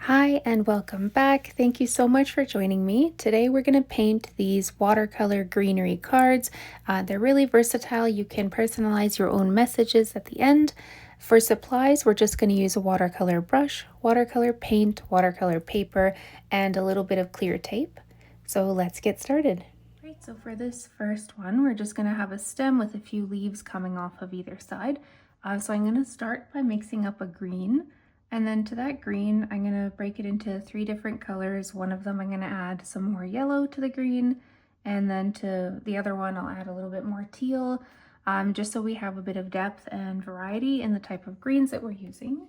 Hi and welcome back. Thank you so much for joining me. Today we're going to paint these watercolor greenery cards. They're really versatile. You can personalize your own messages at the end. For supplies, we're just going to use a watercolor brush, watercolor paint, watercolor paper, and a little bit of clear tape. So let's get started. Great, so for this first one, we're just going to have a stem with a few leaves coming off of either side. So I'm going to start by mixing up a green. And then to that green, I'm going to break it into 3 different colors. One of them I'm going to add some more yellow to the green, and then to the other one I'll add a little bit more teal, just so we have a bit of depth and variety in the type of greens that we're using.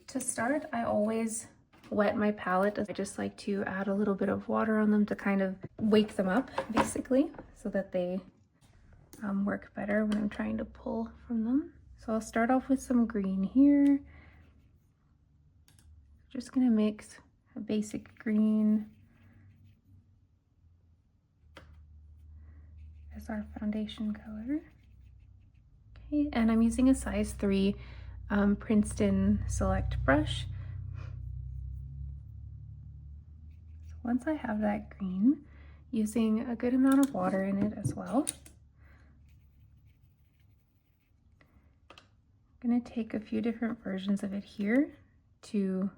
To start, I always wet my palette. I just like to add a little bit of water on them to kind of wake them up, basically, so that they work better when I'm trying to pull from them. So I'll start off with some green here. Just gonna mix a basic green as our foundation color. Okay, and I'm using a size 3 Princeton Select brush. So once I have that green, using a good amount of water in it as well, I'm gonna take a few different versions of it here to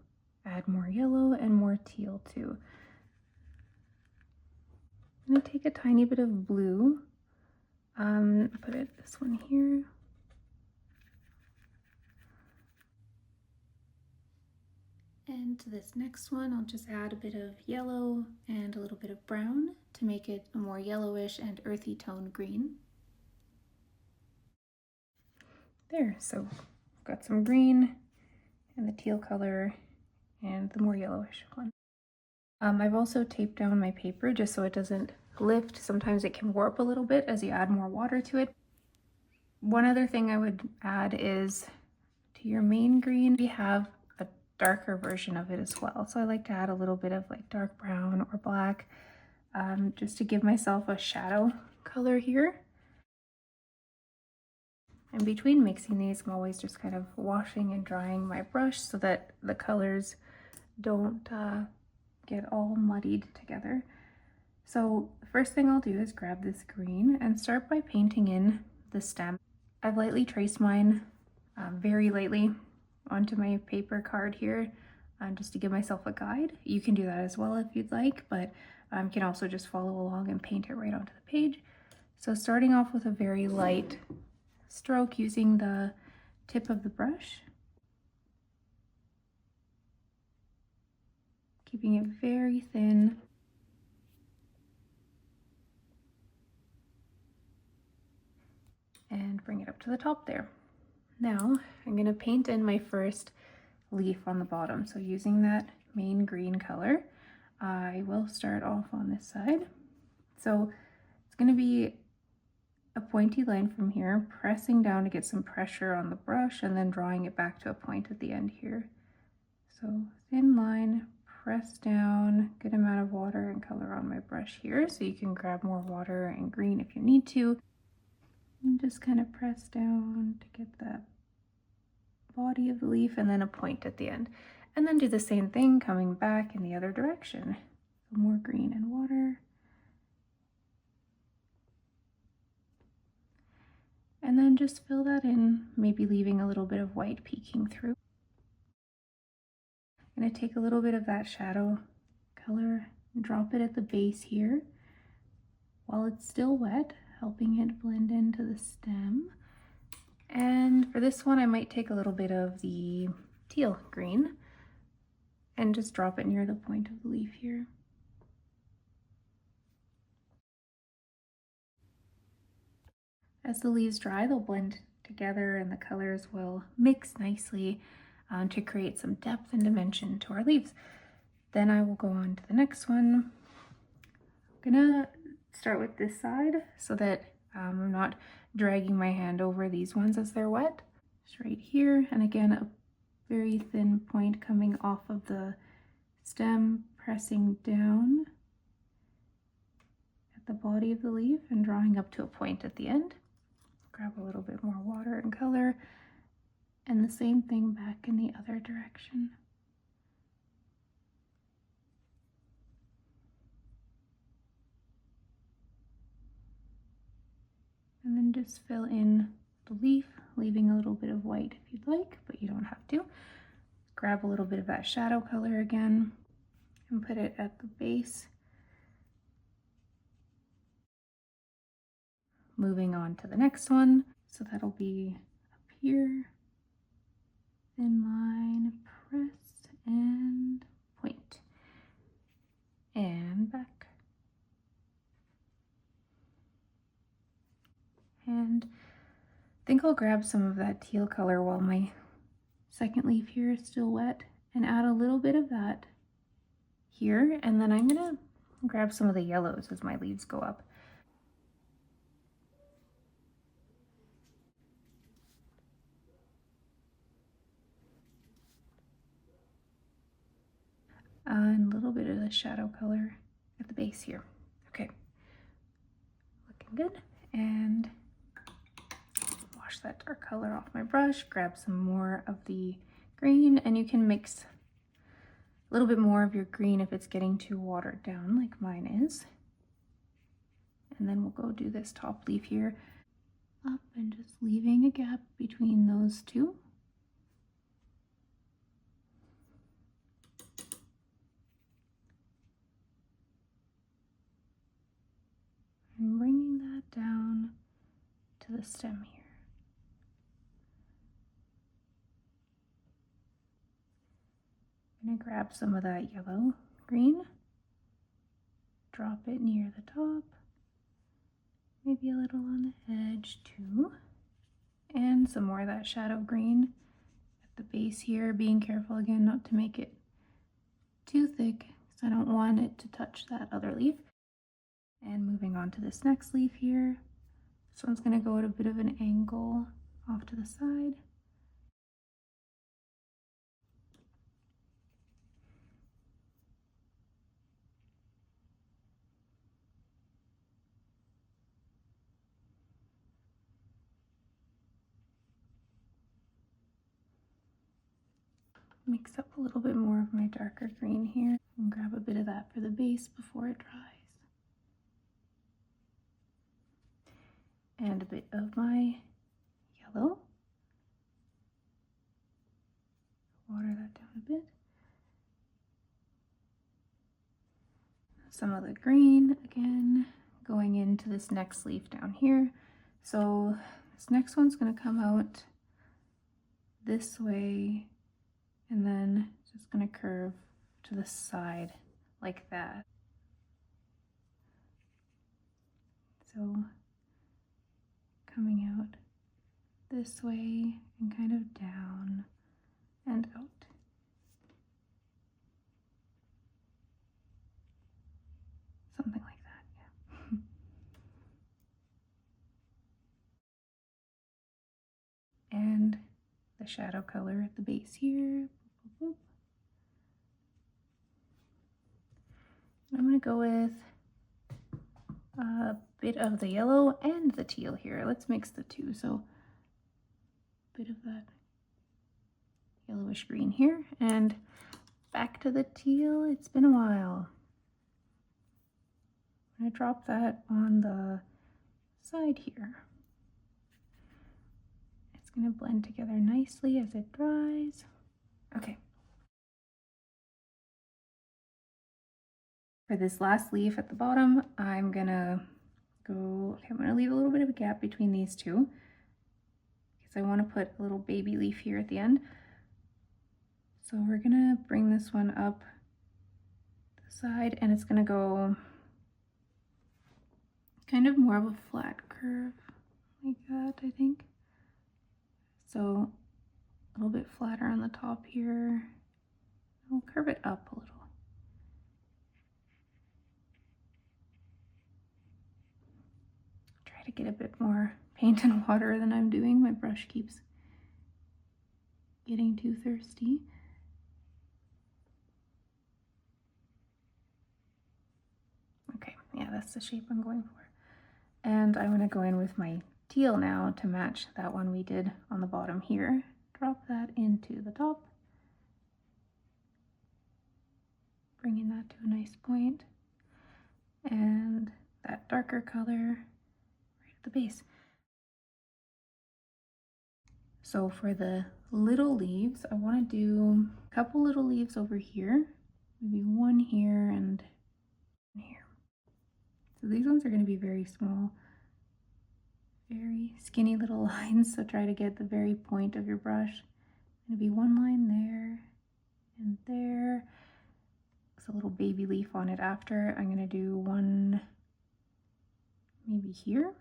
add more yellow and more teal too. I'm gonna take a tiny bit of blue, put it this one here. And to this next one, I'll just add a bit of yellow and a little bit of brown to make it a more yellowish and earthy tone green. There, so I've got some green and the teal color and the more yellowish one. I've also taped down my paper just so it doesn't lift. Sometimes it can warp a little bit as you add more water to it. One other thing I would add is to your main green, we have a darker version of it as well. So I like to add a little bit of like dark brown or black just to give myself a shadow color here. And between mixing these, I'm always just kind of washing and drying my brush so that the colors don't get all muddied together. So the first thing I'll do is grab this green and start by painting in the stem. I've lightly traced mine very lightly onto my paper card here just to give myself a guide. You can do that as well if you'd like, but you can also just follow along and paint it right onto the page. So starting off with a very light stroke using the tip of the brush, keeping it very thin. And bring it up to the top there. Now I'm going to paint in my first leaf on the bottom. So using that main green color, I will start off on this side. So it's going to be a pointy line from here, pressing down to get some pressure on the brush and then drawing it back to a point at the end here. So thin line, press down, good amount of water and color on my brush here. So you can grab more water and green if you need to. And just kind of press down to get that body of the leaf and then a point at the end. And then do the same thing coming back in the other direction. So more green and water. And then just fill that in, maybe leaving a little bit of white peeking through. I'm going to take a little bit of that shadow color and drop it at the base here while it's still wet, helping it blend into the stem. And for this one, I might take a little bit of the teal green and just drop it near the point of the leaf here. As the leaves dry, they'll blend together and the colors will mix nicely to create some depth and dimension to our leaves. Then I will go on to the next one. I'm gonna start with this side so that I'm not dragging my hand over these ones as they're wet. Just right here, and again a very thin point coming off of the stem, pressing down at the body of the leaf and drawing up to a point at the end. Grab a little bit more water and color, and the same thing back in the other direction. And just fill in the leaf, leaving a little bit of white if you'd like, but you don't have to. Grab a little bit of that shadow color again and put it at the base. Moving on to the next one. So that'll be up here, thin line, press, and point. And back. And I think I'll grab some of that teal color while my second leaf here is still wet and add a little bit of that here. And then I'm gonna grab some of the yellows as my leaves go up. And a little bit of the shadow color at the base here. Okay, looking good. And wash that dark color off my brush, grab some more of the green, and you can mix a little bit more of your green if it's getting too watered down like mine is. And then we'll go do this top leaf here up and just leaving a gap between those two. And bringing that down to the stem here. I'm going to grab some of that yellow green, drop it near the top, maybe a little on the edge too, and some more of that shadow green at the base here, being careful again not to make it too thick because I don't want it to touch that other leaf. And moving on to this next leaf here, this one's going to go at a bit of an angle off to the side. Mix up a little bit more of my darker green here and grab a bit of that for the base before it dries. And a bit of my yellow. Water that down a bit. Some of the green again going into this next leaf down here. So this next one's going to come out this way and then just going to curve to the side like that. So coming out this way and kind of down and out. Something like that, yeah. And the shadow color at the base here. I'm going to go with a bit of the yellow and the teal here. Let's mix the two. So a bit of that yellowish green here and back to the teal. It's been a while. I'm going to drop that on the side here. It's going to blend together nicely as it dries. Okay. For this last leaf at the bottom, I'm going to leave a little bit of a gap between these two because I want to put a little baby leaf here at the end. So we're going to bring this one up to the side and it's going to go kind of more of a flat curve like that, I think. So a little bit flatter on the top here. I'll curve it up a little. Try to get a bit more paint and water than I'm doing. My brush keeps getting too thirsty. Okay, yeah, that's the shape I'm going for. And I'm going to go in with my teal now to match that one we did on the bottom here. Drop that into the top. Bringing that to a nice point. And that darker color right at the base. So for the little leaves, I want to do a couple little leaves over here, maybe one here and here. So these ones are going to be very small, very skinny little lines. So try to get the very point of your brush. Going to be one line there and there. It's a little baby leaf on it after. I'm going to do one maybe here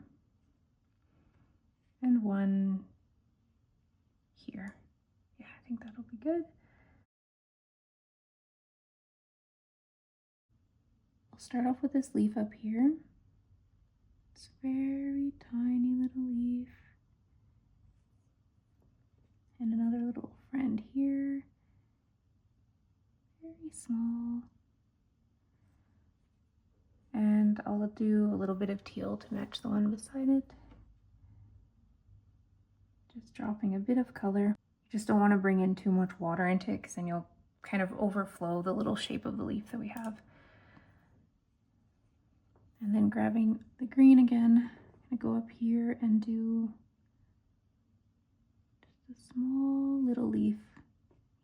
and one here. Yeah, I think that'll be good. I'll start off with this leaf up here. It's a very tiny little leaf. And another little friend here. Very small. And I'll do a little bit of teal to match the one beside it. Just dropping a bit of color. You just don't want to bring in too much water into it because then you'll kind of overflow the little shape of the leaf that we have. And then grabbing the green again, I'm gonna go up here and do just a small little leaf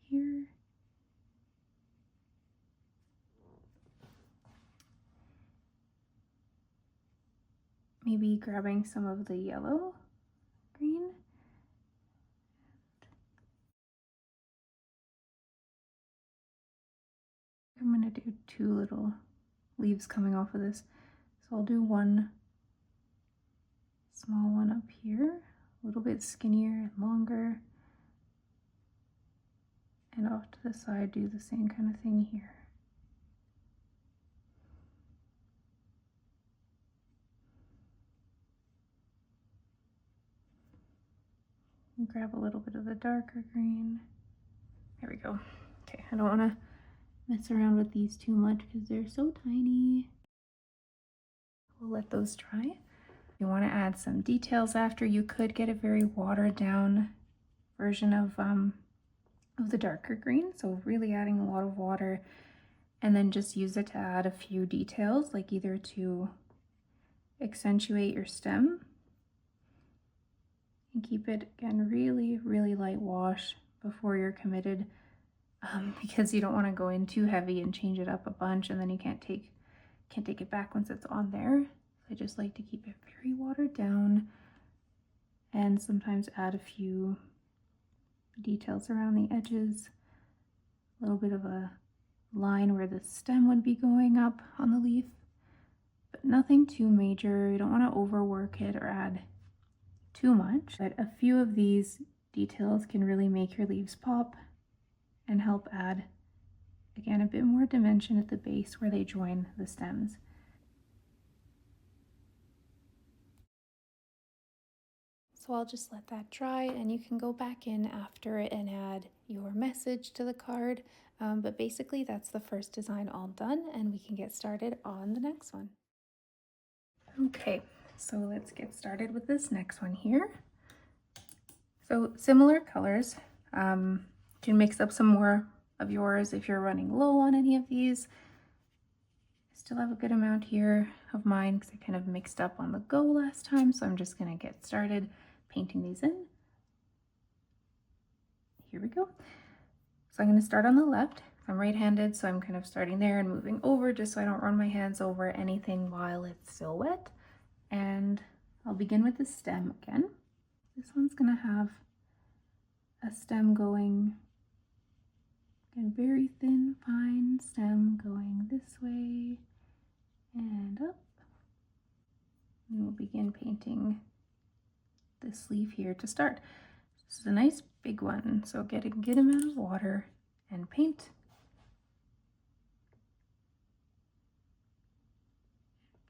here. Maybe grabbing some of the yellow green. I'm gonna do two little leaves coming off of this. So I'll do one small one up here, a little bit skinnier and longer. And off to the side, do the same kind of thing here. And grab a little bit of the darker green. There we go. Okay, I don't want to mess around with these too much because they're so tiny. We'll let those dry. If you want to add some details after, you could get a very watered down version of the darker green. So really adding a lot of water and then just use it to add a few details, like either to accentuate your stem and keep it, again, really, really light wash before you're committed, because you don't want to go in too heavy and change it up a bunch and then you can't take it back once it's on there. So I just like to keep it very watered down and sometimes add a few details around the edges, a little bit of a line where the stem would be going up on the leaf, but nothing too major. You don't want to overwork it or add too much, but a few of these details can really make your leaves pop and help add, again, a bit more dimension at the base where they join the stems. So I'll just let that dry and you can go back in after it and add your message to the card. But basically that's the first design all done and we can get started on the next one. Okay, so let's get started with this next one here. So similar colors. You can mix up some more of yours if you're running low on any of these. I still have a good amount here of mine because I kind of mixed up on the go last time, so I'm just going to get started painting these in. Here we go. So I'm going to start on the left. I'm right-handed, so I'm kind of starting there and moving over just so I don't run my hands over anything while it's still wet. And I'll begin with the stem again. This one's going to have a stem going, again, very thin, fine stem going this way and up. And we'll begin painting this leaf here to start. This is a nice big one, so get a good amount of water and paint.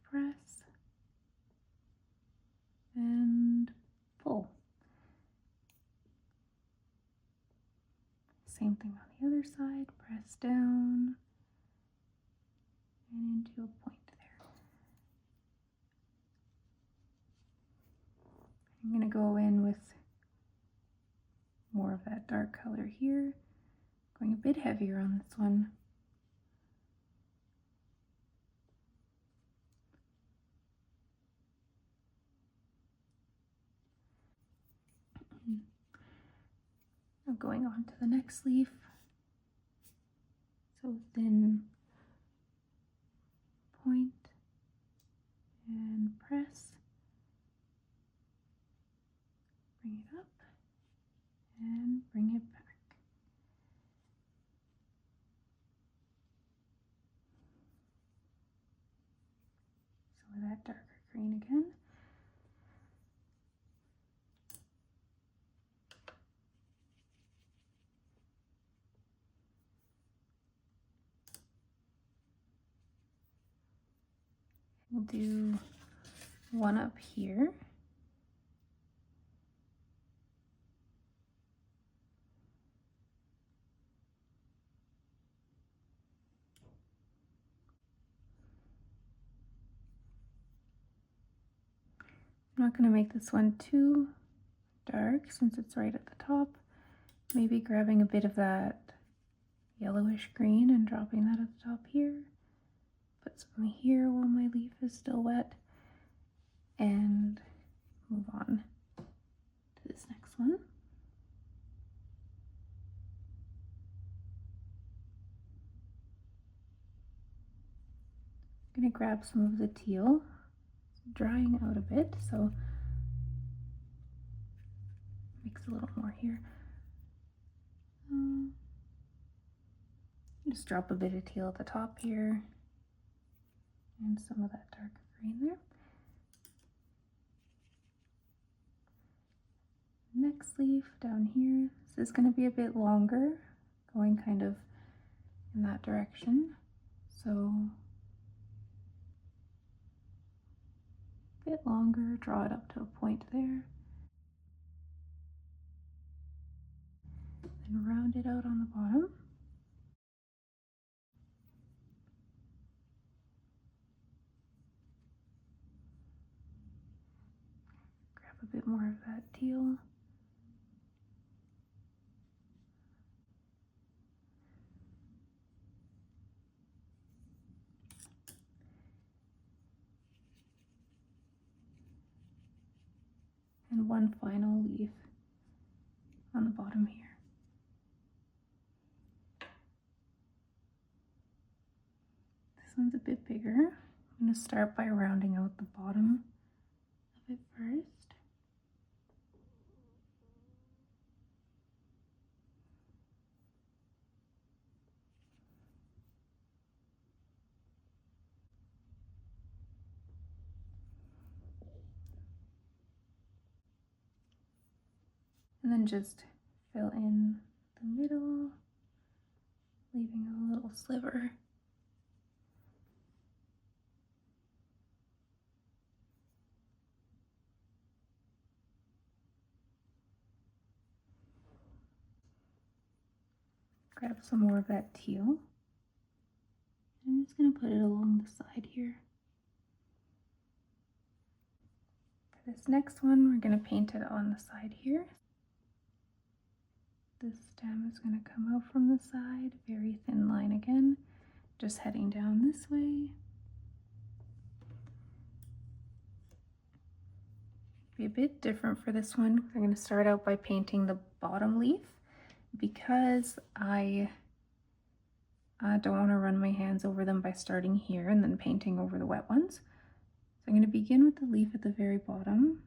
Press and pull. Same thing on the other side, press down and into a point there. I'm going to go in with more of that dark color here, going a bit heavier on this one. going on to the next leaf. So thin point and press, bring it up and bring it back. So with that darker green again. We'll do one up here. I'm not going to make this one too dark since it's right at the top. Maybe grabbing a bit of that yellowish green and dropping that at the top here. Put some here while my leaf is still wet, and move on to this next one. I'm going to grab some of the teal. It's drying out a bit, so mix a little more here. Just drop a bit of teal at the top here, and some of that darker green there. Next leaf down here. This is going to be a bit longer, going kind of in that direction. So a bit longer, draw it up to a point there. And round it out on the bottom. Grab a bit more of that teal. And one final leaf on the bottom here. This one's a bit bigger. I'm going to start by rounding out the bottom of it first. And then just fill in the middle, leaving a little sliver. Grab some more of that teal. I'm just going to put it along the side here. For this next one, we're going to paint it on the side here. This stem is going to come out from the side, very thin line again, just heading down this way. Be a bit different for this one. I'm going to start out by painting the bottom leaf because I don't want to run my hands over them by starting here and then painting over the wet ones. So I'm going to begin with the leaf at the very bottom,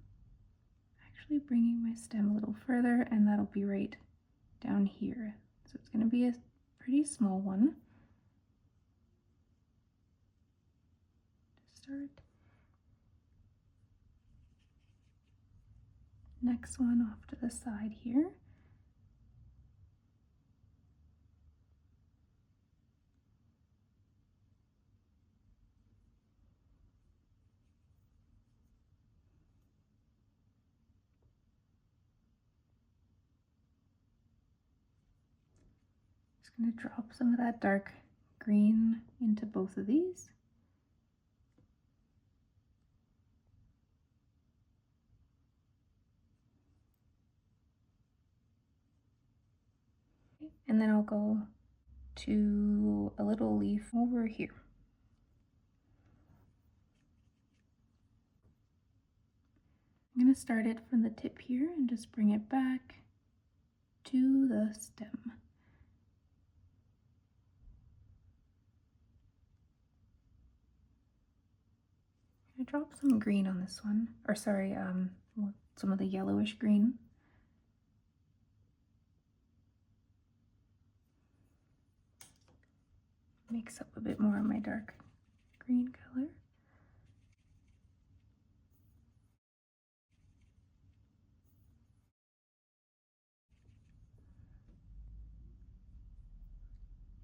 actually bringing my stem a little further, and that'll be right down here. So it's going to be a pretty small one to start. Next one off to the side here. Just going to drop some of that dark green into both of these. And then I'll go to a little leaf over here. I'm going to start it from the tip here and just bring it back to the stem. I drop some green on this one, or sorry, some of the yellowish green. Mix up a bit more of my dark green color.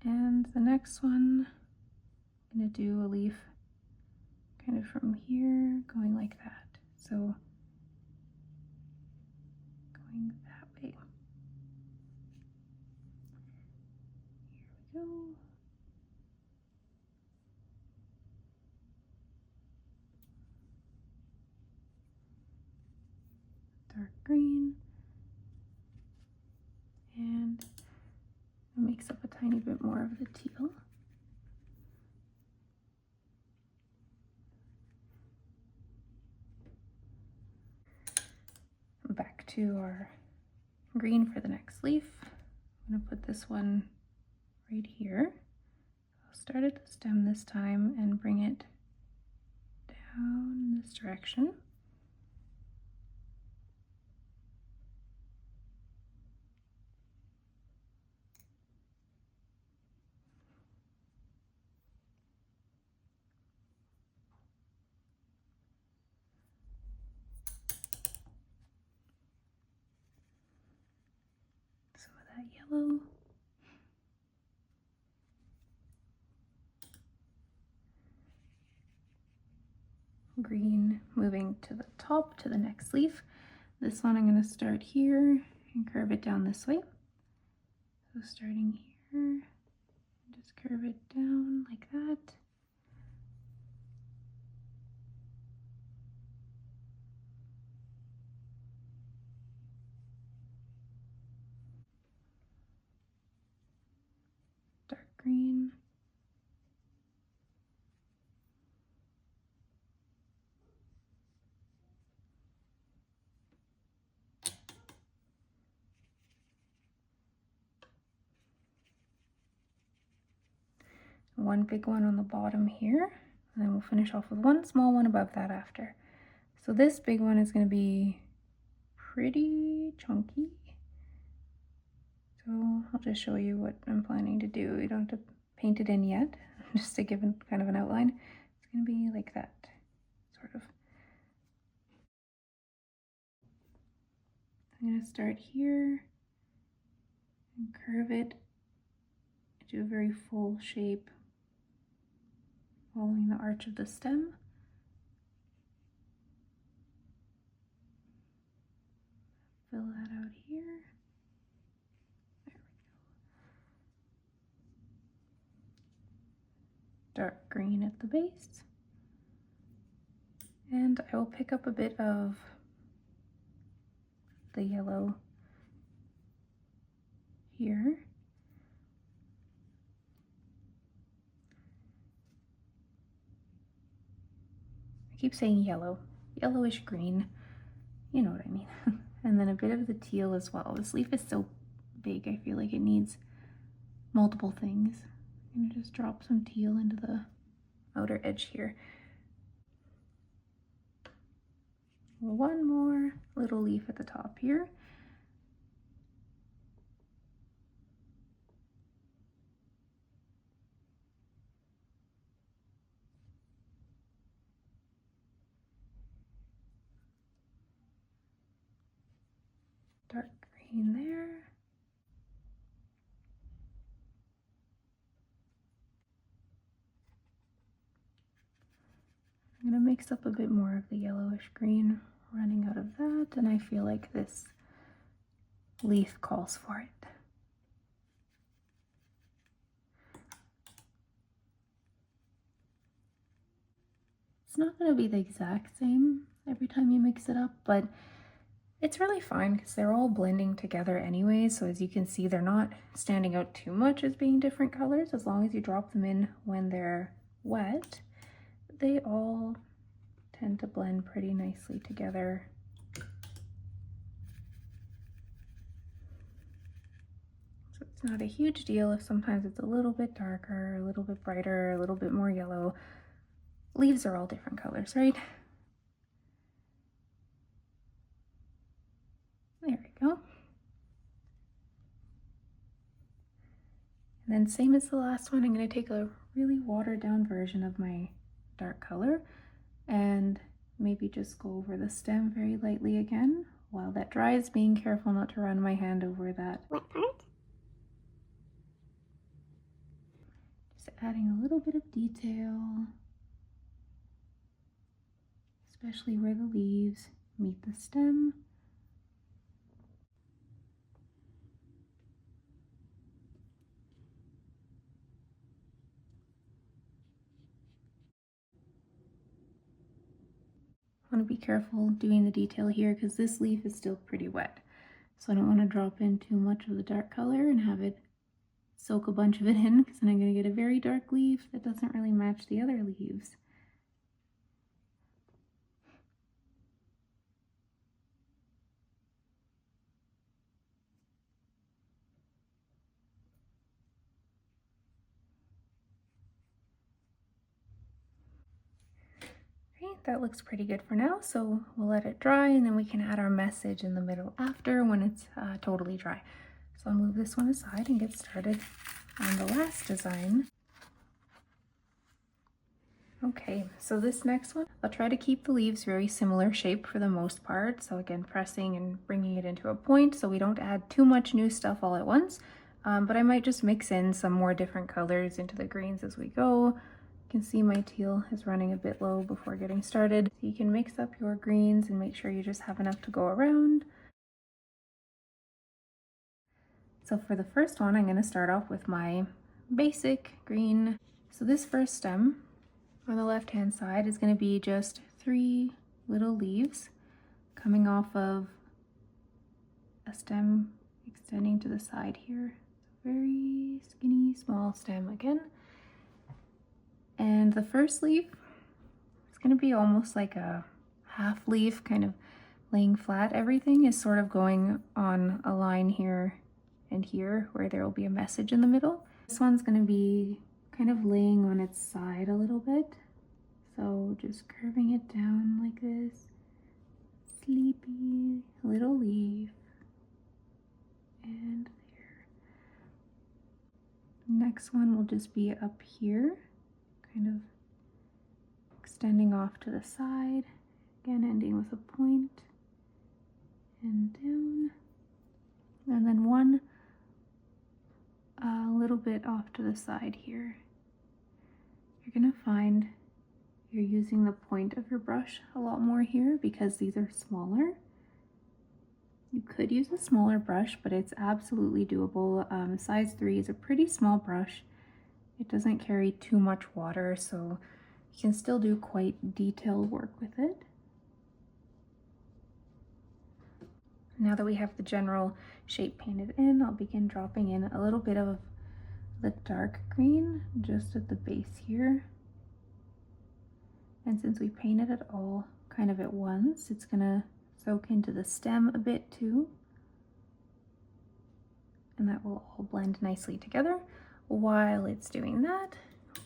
And the next one, I'm gonna do a leaf kind of from here, going like that. So going that way. Here we go. Dark green. And it makes up a tiny bit more of the teal. Back to our green for the next leaf. I'm gonna put this one right here. I'll start at the stem this time and bring it down this direction. Some of that yellow. Green moving to the top to the next leaf. This one I'm going to start here and curve it down this way. So starting here, just curve it down like that. Dark green. One big one on the bottom here, and then we'll finish off with one small one above that after. So this big one is going to be pretty chunky. So I'll just show you what I'm planning to do. You don't have to paint it in yet, just to give kind of an outline. It's going to be like that, sort of. I'm going to start here and curve it to a very full shape, following the arch of the stem. Fill that out here. There we go. Dark green at the base. And I will pick up a bit of the yellow here. I keep saying yellow, yellowish green, you know what I mean. And then a bit of the teal as well. This leaf is so big, I feel like it needs multiple things. I'm gonna just drop some teal into the outer edge here. One more little leaf at the top here. Dark green there. I'm gonna mix up a bit more of the yellowish green running out of that, and I feel like this leaf calls for it. It's not gonna be the exact same every time you mix it up, but it's really fine because they're all blending together anyway. So as you can see, they're not standing out too much as being different colors. As long as you drop them in when they're wet, they all tend to blend pretty nicely together. not a huge deal if sometimes it's a little bit darker, a little bit brighter, a little bit more yellow. Leaves are all different colors, right? There we go. And then same as the last one, I'm going to take a really watered down version of my dark color and maybe just go over the stem very lightly again while that dries, being careful not to run my hand over that wet part. Just adding a little bit of detail, especially where the leaves meet the stem. I want to be careful doing the detail here because this leaf is still pretty wet. So I don't want to drop in too much of the dark color and have it soak a bunch of it in, because then I'm going to get a very dark leaf that doesn't really match the other leaves. Okay, that looks pretty good for now, so we'll let it dry and then we can add our message in the middle after when it's totally dry. So I'll move this one aside and get started on the last design. Okay, so this next one, I'll try to keep the leaves very similar shape for the most part. So again, pressing and bringing it into a point so we don't add too much new stuff all at once. But I might just mix in some more different colors into the greens as we go. You can see my teal is running a bit low before getting started. So you can mix up your greens and make sure you just have enough to go around. So for the first one, I'm going to start off with my basic green. So this first stem on the left hand side is going to be just 3 little leaves coming off of a stem extending to the side here. Very skinny small stem again. And the first leaf is going to be almost like a half leaf, kind of laying flat. Everything is sort of going on a line here and here where there will be a message in the middle. This one's going to be kind of laying on its side a little bit. So just curving it down like this. Sleepy little leaf. And there. Next one will just be up here, kind of extending off to the side. Again, ending with a point. And down. And then one a little bit off to the side here. You're going to find you're using the point of your brush a lot more here because these are smaller. You could use a smaller brush, but it's absolutely doable. Size 3 is a pretty small brush. It doesn't carry too much water, so you can still do quite detailed work with it. Now that we have the general shape painted in, I'll begin dropping in a little bit of the dark green just at the base here. And since we painted it all kind of at once, it's gonna soak into the stem a bit too. And that will all blend nicely together. While it's doing that,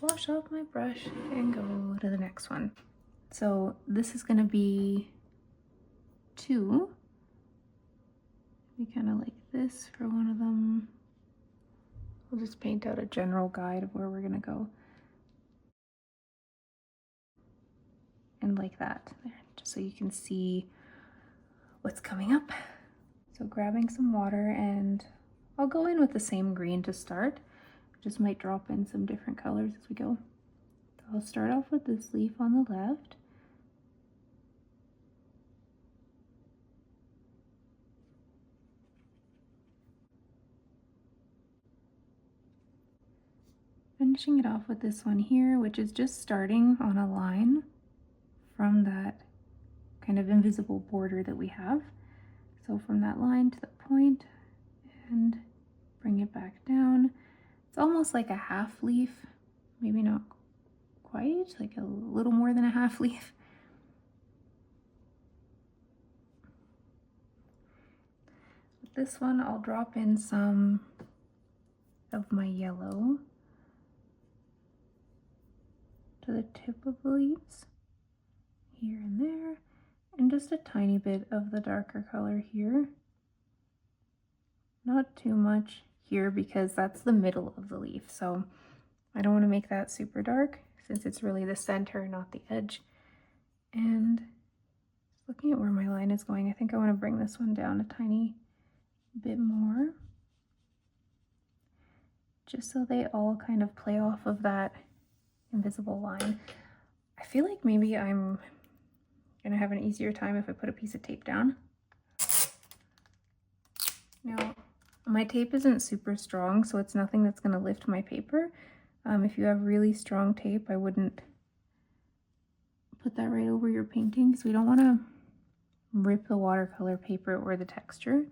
wash off my brush and go to the next one. So this is gonna be 2. Be kind of like this for one of them. We'll just paint out a general guide of where we're gonna go. And like that, there, just so you can see what's coming up. So grabbing some water, and I'll go in with the same green to start. Just might drop in some different colors as we go. So I'll start off with this leaf on the left. Finishing it off with this one here, which is just starting on a line from that kind of invisible border that we have. So from that line to the point and bring it back down. It's almost like a half leaf, maybe not quite, like a little more than a half leaf. With this one, I'll drop in some of my yellow to the tip of the leaves, here and there, and just a tiny bit of the darker color here. Not too much here because that's the middle of the leaf, so I don't want to make that super dark since it's really the center, not the edge. And looking at where my line is going, I think I want to bring this one down a tiny bit more, just so they all kind of play off of that invisible line. I feel like maybe I'm gonna have an easier time if I put a piece of tape down. Now, my tape isn't super strong, so it's nothing that's gonna lift my paper. If you have really strong tape, I wouldn't put that right over your painting because we don't want to rip the watercolor paper or the texture.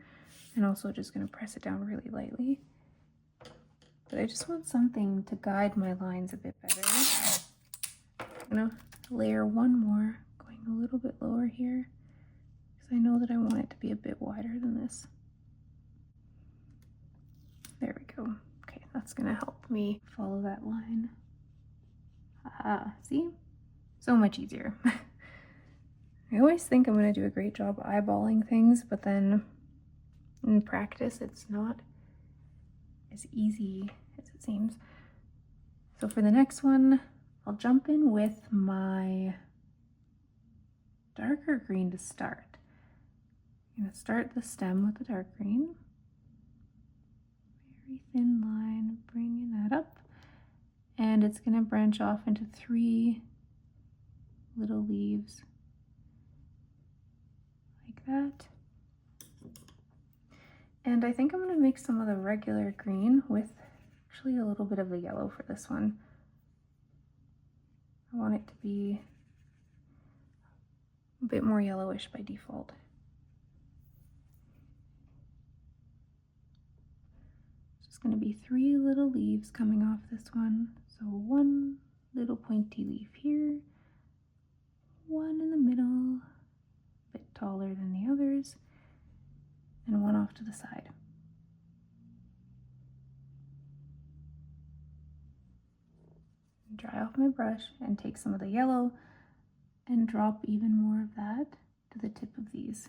And also just going to press it down really lightly. But I just want something to guide my lines a bit better. I'm going to layer one more, going a little bit lower here because I know that I want it to be a bit wider than this. There we go. Okay, that's going to help me follow that line. See? So much easier. I always think I'm going to do a great job eyeballing things, but then in practice it's not as easy as it seems. So for the next one, I'll jump in with my darker green to start. I'm going to start the stem with the dark green. Very thin line, bringing that up. And it's going to branch off into 3 little leaves like that. And I think I'm going to mix some of the regular green with actually a little bit of the yellow for this one. I want it to be a bit more yellowish by default. It's just going to be 3 little leaves coming off this one. So 1 little pointy leaf here, 1 in the middle, a bit taller than the others, and 1 off to the side. Dry off my brush and take some of the yellow and drop even more of that to the tip of these.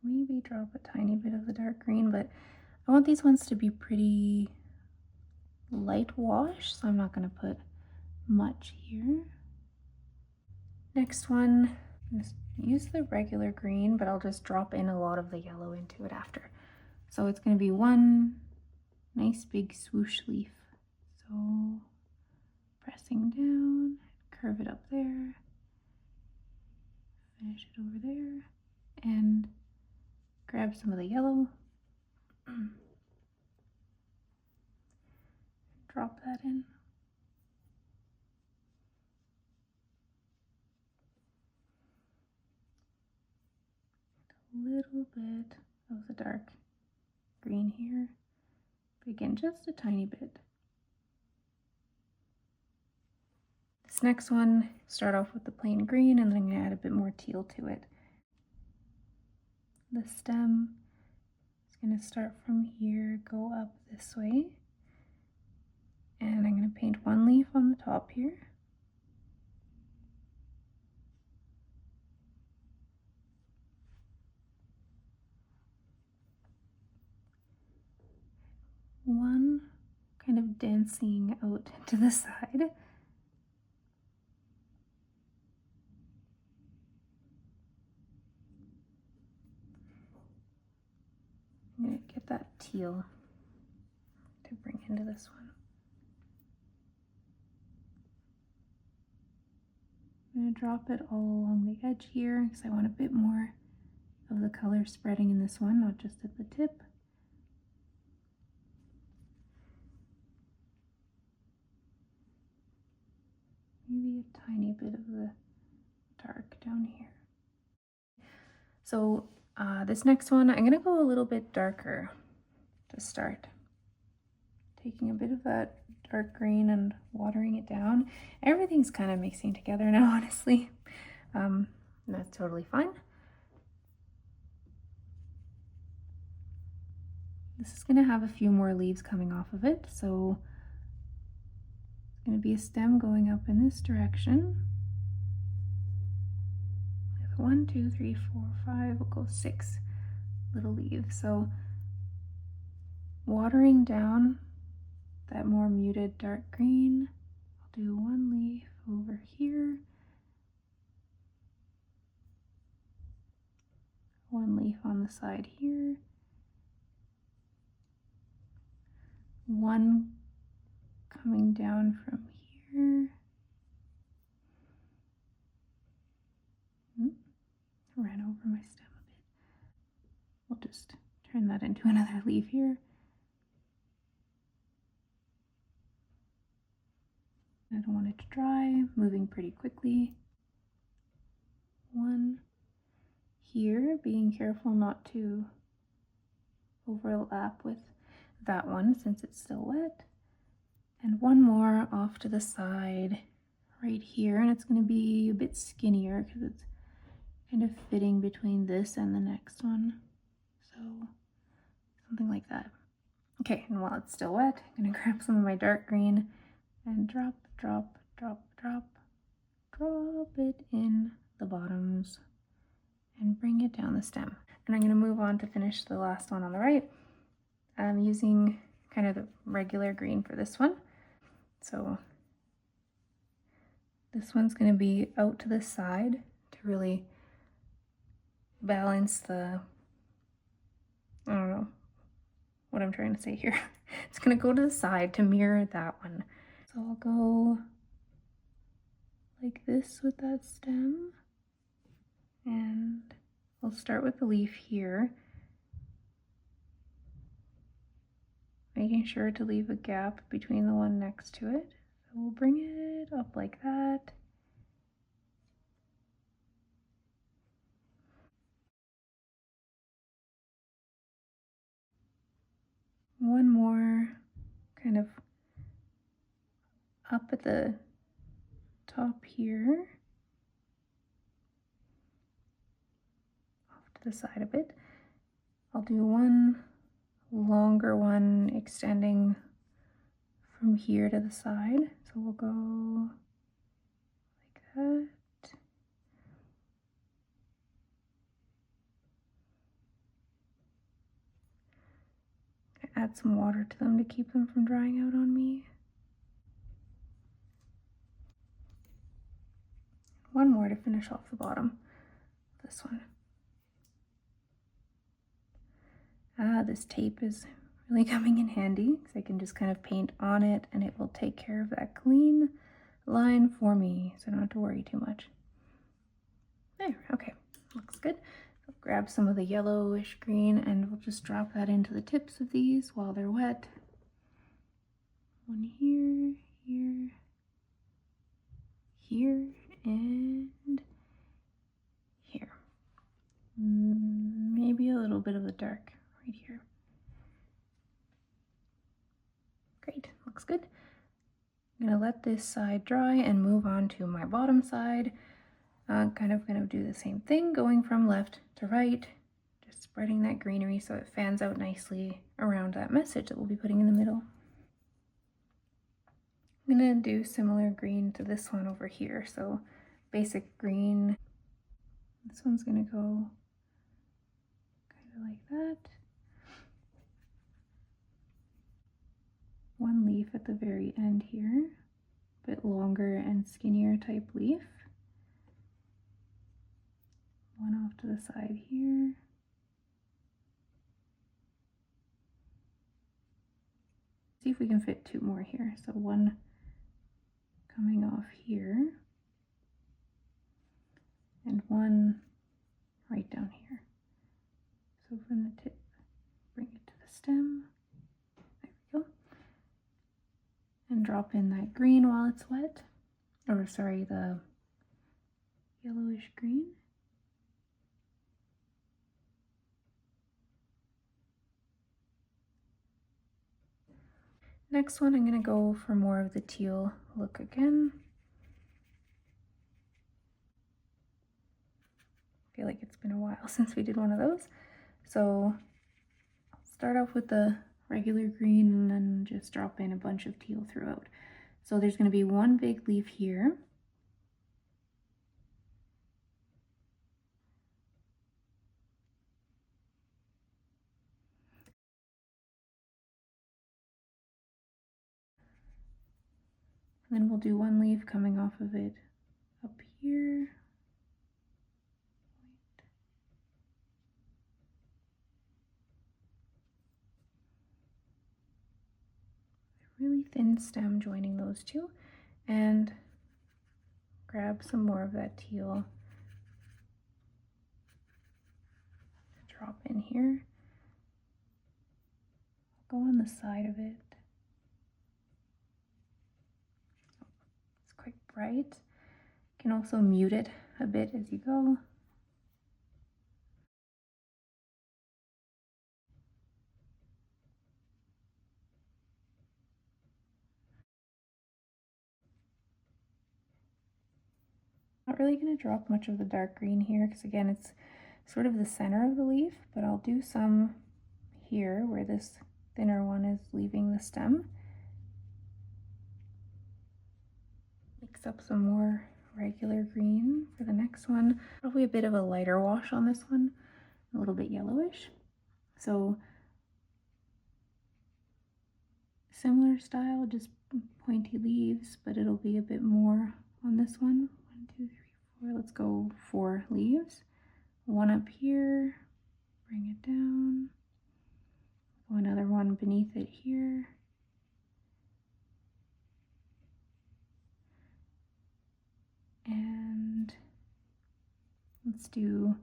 Maybe drop a tiny bit of the dark green, but I want these ones to be pretty light wash, so I'm not going to put much here. Next one, I'm going to use the regular green, but I'll just drop in a lot of the yellow into it after. So it's going to be 1 nice big swoosh leaf. So pressing down, curve it up there, finish it over there, and grab some of the yellow, drop that in. A little bit of the dark green here, but again, just a tiny bit. This next one, start off with the plain green, and then I'm going to add a bit more teal to it. The stem is going to start from here, go up this way, and I'm going to paint 1 leaf on the top here. One kind of dancing out to the side. I'm going to get that teal to bring into this one. I'm going to drop it all along the edge here because I want a bit more of the color spreading in this one, not just at the tip. Maybe a tiny bit of the dark down here. So this next one, I'm going to go a little bit darker to start. Taking a bit of that dark green and watering it down. Everything's kind of mixing together now, honestly. That's totally fine. This is going to have a few more leaves coming off of it, so it's going to be a stem going up in this direction. With 1, 2, 3, 4, 5, we'll go 6 little leaves. So watering down that more muted dark green, I'll do 1 leaf over here, 1 leaf on the side here, 1 coming down from here. Ran over my stem a bit. We'll just turn that into another leaf here. I don't want it to dry, moving pretty quickly. 1 here, being careful not to overlap with that one since it's still wet. And 1 more off to the side right here, and it's going to be a bit skinnier because it's kind of fitting between this and the next one. So something like that. Okay, and while it's still wet, I'm going to grab some of my dark green and drop, drop, drop, drop, drop it in the bottoms and bring it down the stem. And I'm going to move on to finish the last one on the right. I'm using kind of the regular green for this one. So this one's going to be out to the side to really balance the, I don't know what I'm trying to say here. It's going to go to the side to mirror that one. So I'll go like this with that stem, and I'll start with the leaf here, making sure to leave a gap between the one next to it. So we'll bring it up like that. One more kind of up at the top here, off to the side a bit. I'll do one longer one extending from here to the side. So we'll go like that. Add some water to them to keep them from drying out on me. One more to finish off the bottom of this one. This tape is really coming in handy because I can just kind of paint on it and it will take care of that clean line for me, so I don't have to worry too much. There, okay, looks good. So grab some of the yellowish green and we'll just drop that into the tips of these while they're wet. One here, here, here, and here. Maybe a little bit of the dark right here. Great, looks good. I'm gonna let this side dry and move on to my bottom side. Kind of gonna do the same thing, going from left to right, just spreading that greenery so it fans out nicely around that message that we'll be putting in the middle. I'm gonna do similar green to this one over here, so basic green. This one's gonna go kind of like that. One leaf at the very end here, a bit longer and skinnier type leaf. One off to the side here. See if we can fit 2 more here. So one coming off here and one right down here. So from the tip, bring it to the stem. There we go. And drop in that green while it's wet. Or sorry, the yellowish green. Next one, I'm going to go for more of the teal look again. I feel like it's been a while since we did one of those. So I'll start off with the regular green and then just drop in a bunch of teal throughout. So there's going to be one big leaf here. And then we'll do one leaf coming off of it up here. A really thin stem joining those two, and grab some more of that teal. Drop in here. Go on the side of it. It's quite bright. You can also mute it a bit as you go. Not really going to drop much of the dark green here because again it's sort of the center of the leaf, but I'll do some here where this thinner one is leaving the stem. Mix up some more regular green for the next one. Probably a bit of a lighter wash on this one, a little bit yellowish. So similar style, just pointy leaves, but it'll be a bit more on this one. 1, 2, 3, 4. Let's go 4 leaves. One up here, bring it down. Go another one beneath it here. And let's do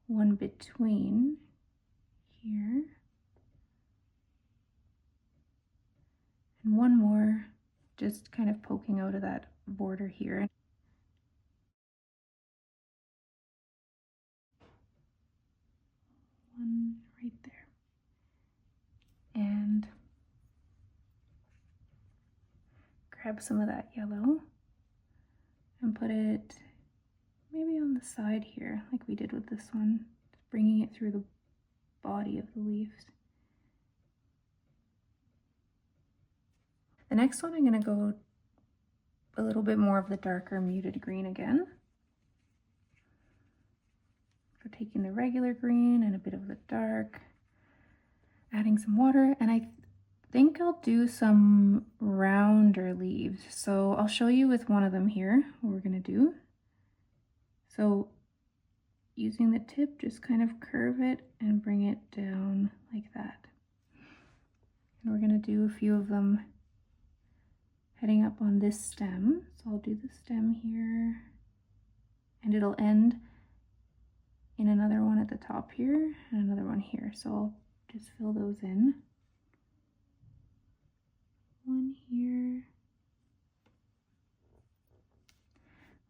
one between here. And one more, just kind of poking out of that border here. One right there. And grab some of that yellow and put it maybe on the side here, like we did with this one, just bringing it through the body of the leaves. The next one I'm going to go a little bit more of the darker muted green again. So taking the regular green and a bit of the dark, adding some water, and I think I'll do some rounder leaves. So I'll show you with one of them here what we're going to do. So using the tip, just kind of curve it and bring it down like that. And we're going to do a few of them heading up on this stem. So I'll do the stem here, and it'll end in another one at the top here and another one here. So I'll just fill those in. One here,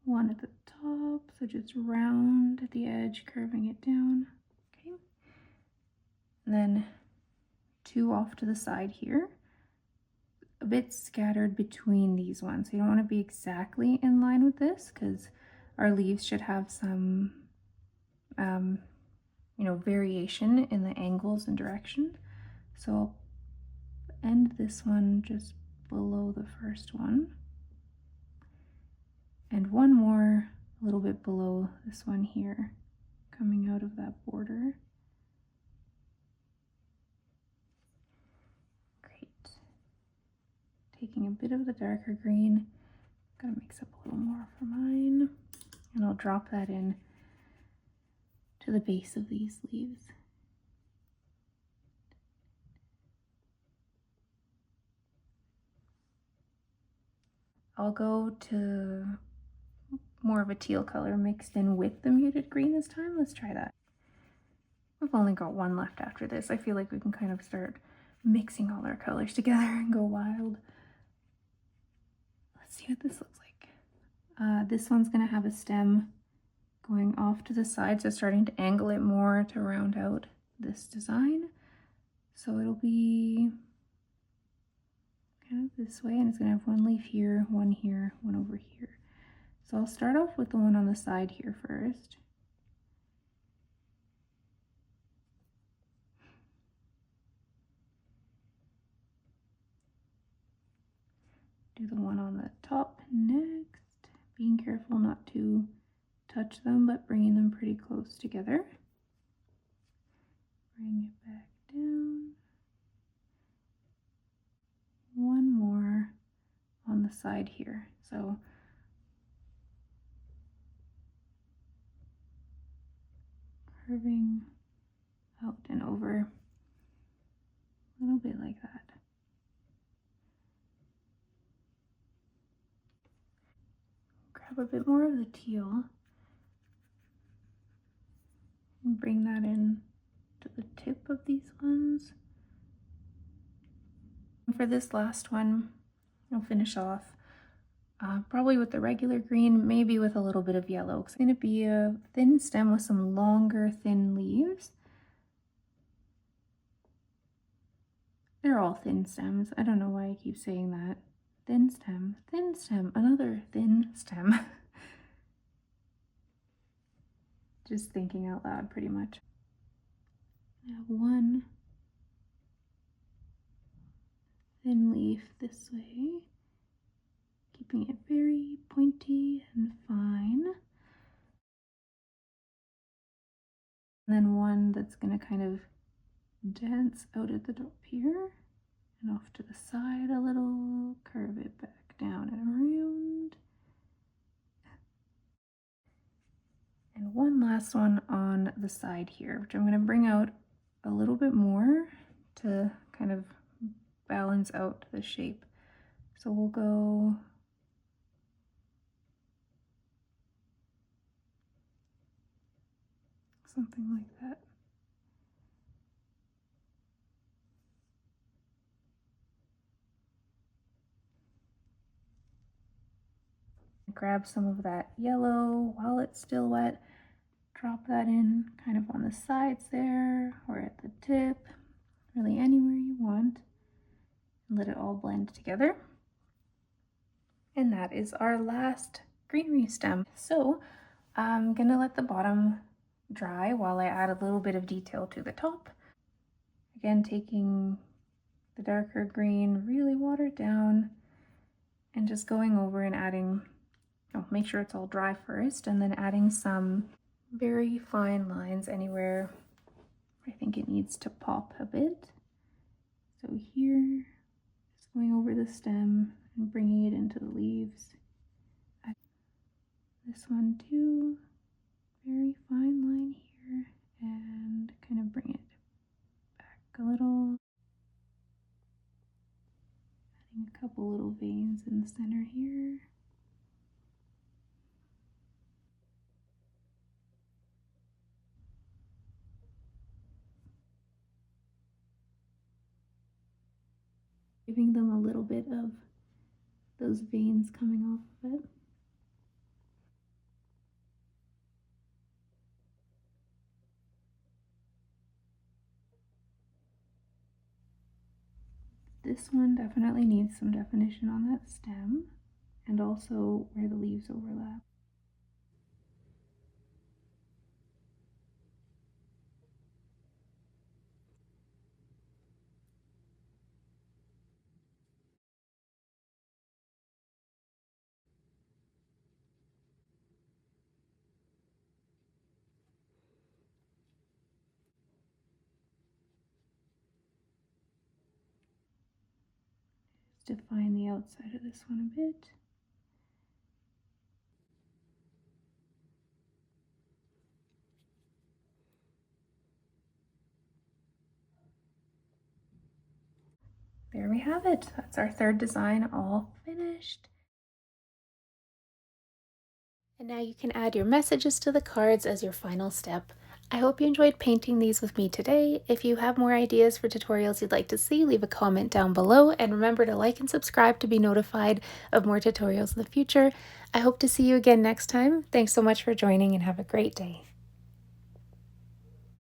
one at the top, so just round at the edge, curving it down. Okay, and then 2 off to the side here, a bit scattered between these ones. So you don't want to be exactly in line with this because our leaves should have some variation in the angles and direction. So I'll end this one just below the first one, and one more a little bit below this one here, coming out of that border. Great. Taking a bit of the darker green, gotta mix up a little more for mine, and I'll drop that in to the base of these leaves. I'll go to more of a teal color mixed in with the muted green this time. Let's try that. We've only got one left after this. I feel like we can kind of start mixing all our colors together and go wild. Let's see what this looks like. This one's gonna have a stem going off to the side, so starting to angle it more to round out this design. So it'll be kind of this way, and it's gonna have one leaf here, one over here. So I'll start off with the one on the side here first. Do the one on the top next, being careful not to touch them, but bringing them pretty close together. Bring it back down. One more on the side here. So curving out and over a little bit like that. Grab a bit more of the teal and bring that in to the tip of these ones. And for this last one, I'll finish off probably with the regular green, maybe with a little bit of yellow. It's going to be a thin stem with some longer, thin leaves. They're all thin stems. I don't know why I keep saying that. Thin stem, another thin stem. Just thinking out loud pretty much. I have one thin leaf this way, keeping it very pointy and fine. And then one that's going to kind of dance out at the top here and off to the side a little, curve it back down and around. And one last one on the side here, which I'm going to bring out a little bit more to kind of balance out the shape. So we'll go something like that. Grab some of that yellow while it's still wet, drop that in kind of on the sides there or at the tip, really anywhere you want, and let it all blend together. And that is our last greenery stem. So I'm gonna let the bottom dry while I add a little bit of detail to the top. Again, taking the darker green, really watered down, and just going over and adding, make sure it's all dry first, and then adding some very fine lines anywhere I think it needs to pop a bit. So here, just going over the stem and bringing it into the leaves. This one too, very fine line here, and kind of bring it back a little. Adding a couple little veins in the center here. Giving them a little bit of those veins coming off of it. This one definitely needs some definition on that stem and also where the leaves overlap. Just define the outside of this one a bit. There we have it. That's our third design all finished. And now you can add your messages to the cards as your final step. I hope you enjoyed painting these with me today. If you have more ideas for tutorials you'd like to see, leave a comment down below, and remember to like and subscribe to be notified of more tutorials in the future. I hope to see you again next time. Thanks so much for joining and have a great day.